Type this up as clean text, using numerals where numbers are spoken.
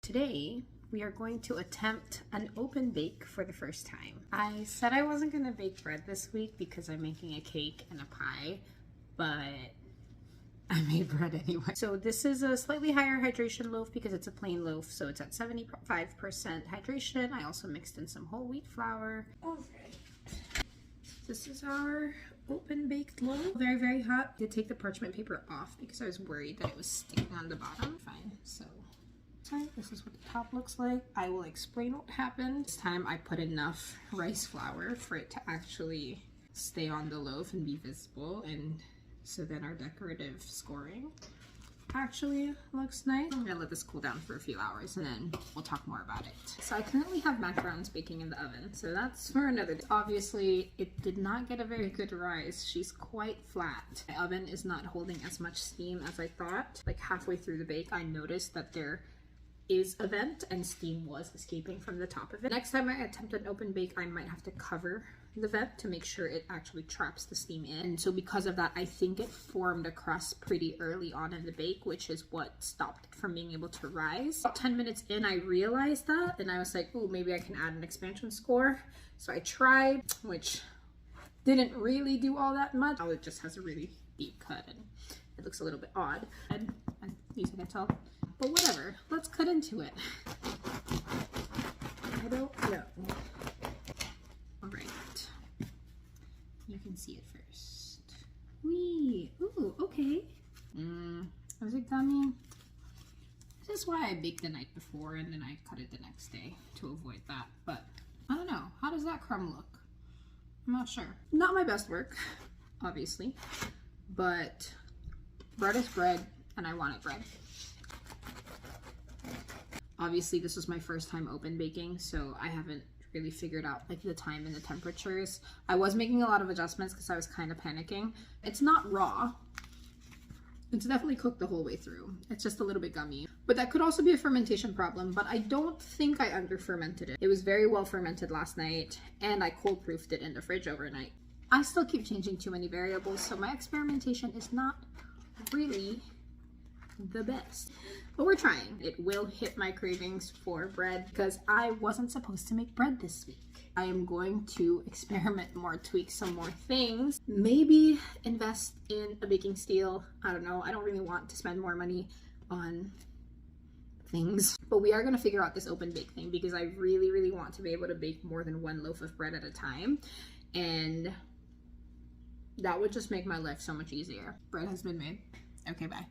Today, we are going to attempt an open bake for the first time. I said I wasn't going to bake bread this week because I'm making a cake and a pie, but I made bread anyway. So this is a slightly higher hydration loaf because it's a plain loaf, so it's at 75% hydration. I also mixed in some whole wheat flour. All right. This is our open baked loaf. Very, very hot. I did take the parchment paper off because I was worried that it was sticking on the bottom. Fine, so this is what the top looks like. I will explain what happened. This time I put enough rice flour for it to actually stay on the loaf and be visible, and so then our decorative scoring actually looks nice. I'm gonna let this cool down for a few hours and then we'll talk more about it. So I currently have macarons baking in the oven, so that's for another day. Obviously, it did not get a very good rise. She's quite flat. My oven is not holding as much steam as I thought. Like halfway through the bake, I noticed that there is a vent and steam was escaping from the top of it. Next time I attempt an open bake, I might have to cover the vent to make sure it actually traps the steam in. And so because of that, I think it formed a crust pretty early on in the bake, which is what stopped it from being able to rise. About 10 minutes in, I realized that, and I was like, ooh, maybe I can add an expansion score. So I tried, which didn't really do all that much. Now it just has a really deep cut and it looks a little bit odd. And I'm using a towel. But whatever, let's cut into it. I don't know. All right, you can see it first. Wee, ooh, okay. I was like, dummy. This is why I baked the night before and then I cut it the next day to avoid that. But I don't know, how does that crumb look? I'm not sure. Not my best work, obviously, but bread is bread and I wanted bread. Obviously, this was my first time open baking, so I haven't really figured out like the time and the temperatures. I was making a lot of adjustments because I was kind of panicking. It's not raw. It's definitely cooked the whole way through. It's just a little bit gummy. But that could also be a fermentation problem, but I don't think I under-fermented it. It was very well fermented last night, and I cold-proofed it in the fridge overnight. I still keep changing too many variables, so my experimentation is not really the best. But we're trying. It will hit my cravings for bread because I wasn't supposed to make bread this week. I am going to experiment more, tweak some more things, maybe invest in a baking steel. I don't know. I don't really want to spend more money on things, but we are going to figure out this open bake thing because I really, really want to be able to bake more than one loaf of bread at a time, and that would just make my life so much easier. Bread has been made. Okay, bye.